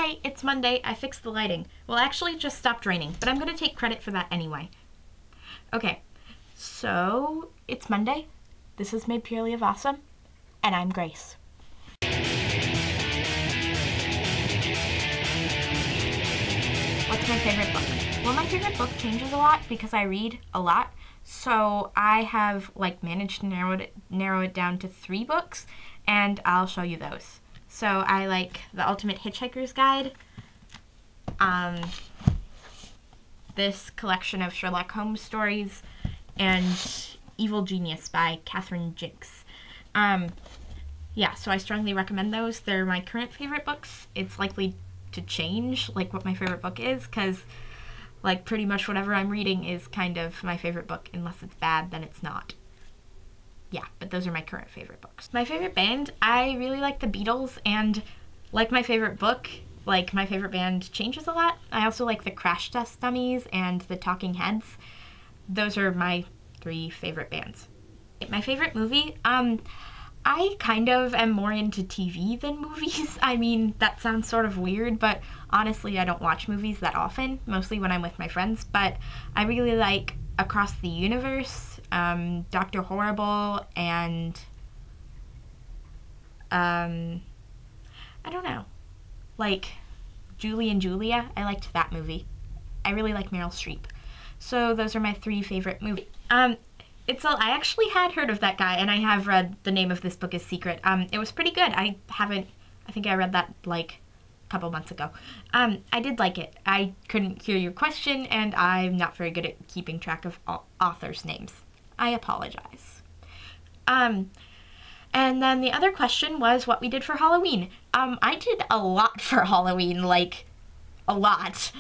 Hi, it's Monday. I fixed the lighting. Well, actually, it just stopped raining, but I'm going to take credit for that anyway. Okay, so it's Monday. This is Made Purely of Awesome, and I'm Grace. What's my favorite book? Well, my favorite book changes a lot because I read a lot. So I have managed to narrow it down to 3 books, and I'll show you those. So I like The Ultimate Hitchhiker's Guide, this collection of Sherlock Holmes stories, and Evil Genius by Catherine Jinks. Yeah, so I strongly recommend those. They're my current favorite books. It's likely to change, what my favorite book is, because pretty much whatever I'm reading is kind of my favorite book. Unless it's bad, then it's not. Yeah, but those are my current favorite books. My favorite band, I really like the Beatles, and like my favorite book, my favorite band changes a lot. I also like the Crash Test Dummies and the Talking Heads. Those are my 3 favorite bands. My favorite movie, I kind of am more into TV than movies. I mean, that sounds sort of weird, but honestly, I don't watch movies that often, mostly when I'm with my friends, but I really like Across the Universe, Dr. Horrible, and, I don't know, Julie and Julia. I liked that movie. I really like Meryl Streep. So those are my 3 favorite movies. I actually had heard of that guy, and I have read The Name of This Book is Secret. It was pretty good. I think I read that, a couple months ago. I did like it. I couldn't hear your question, and I'm not very good at keeping track of authors' names. I apologize. And then the other question was what we did for Halloween. I did a lot for Halloween, a lot.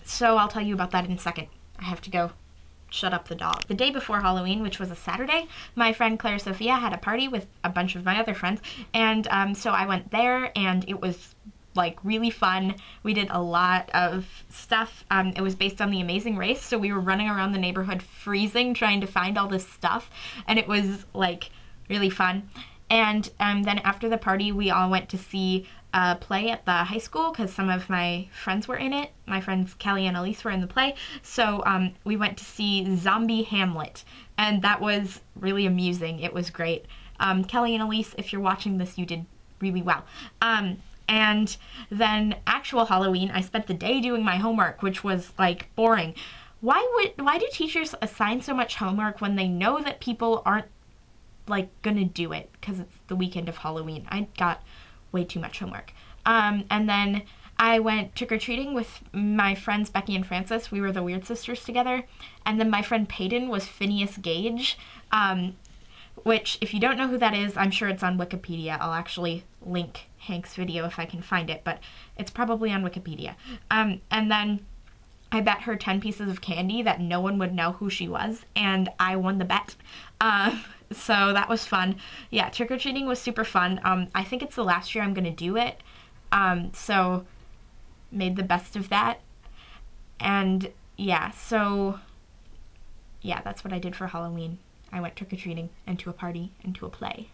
So I'll tell you about that in a second. I have to go shut up the dog. The day before Halloween, which was a Saturday, my friend Claire Sophia had a party with a bunch of my other friends, and so I went there, and it was really fun. We did a lot of stuff. It was based on The Amazing Race, so we were running around the neighborhood freezing trying to find all this stuff, and it was really fun. And then after the party, we all went to see a play at the high school because some of my friends were in it. My friends Kelly and Elise were in the play. So we went to see Zombie Hamlet, and that was really amusing. It was great. Kelly and Elise, if you're watching this, you did really well. And then actual Halloween, I spent the day doing my homework, which was boring. Why do teachers assign so much homework when they know that people aren't gonna do it because it's the weekend of Halloween? I got way too much homework. And then I went trick-or-treating with my friends Becky and Frances. We were the Weird Sisters together. And then my friend Peyton was Phineas Gage, which, if you don't know who that is, I'm sure it's on Wikipedia. I'll actually link Hank's video if I can find it, but it's probably on Wikipedia. And then I bet her 10 pieces of candy that no one would know who she was, and I won the bet. So that was fun. Yeah, trick-or-treating was super fun. I think it's the last year I'm gonna do it. So made the best of that. And yeah, so yeah, that's what I did for Halloween. I went trick-or-treating and to a party and to a play.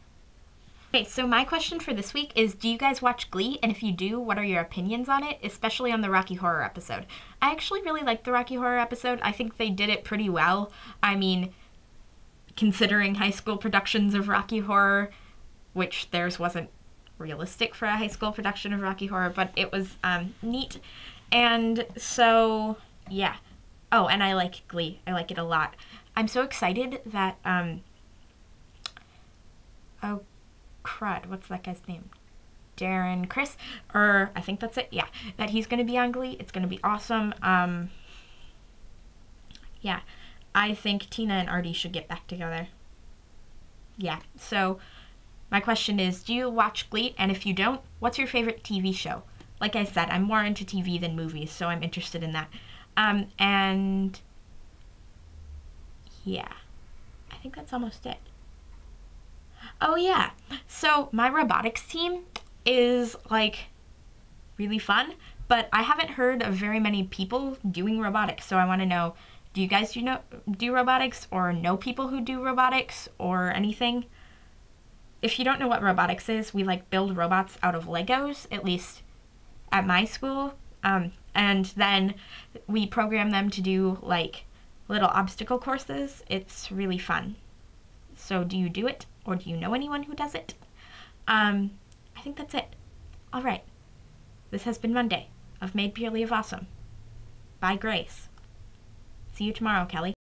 Okay, so my question for this week is, do you guys watch Glee? And if you do, what are your opinions on it, especially on the Rocky Horror episode? I actually really liked the Rocky Horror episode. I think they did it pretty well. I mean, considering high school productions of Rocky Horror, which theirs wasn't realistic for a high school production of Rocky Horror, but it was neat. And so, yeah. Oh, and I like Glee. I like it a lot. I'm so excited that, oh crud, what's that guy's name? Chris, or I think that's it, yeah, that he's gonna be on Glee. It's gonna be awesome. Yeah, I think Tina and Artie should get back together. Yeah, so my question is, do you watch Glee? And if you don't, what's your favorite TV show? Like I said, I'm more into TV than movies, so I'm interested in that. And yeah, I think that's almost it. Oh yeah, so my robotics team is really fun, but I haven't heard of very many people doing robotics, so I want to know, do you guys do robotics, or know people who do robotics or anything? If you don't know what robotics is, we build robots out of Legos, at least at my school. And then we program them to do like little obstacle courses. It's really fun. So do you do it, or do you know anyone who does it? I think that's it. All right. This has been Monday of Made Purely of Awesome. By Grace. See you tomorrow, Kelly.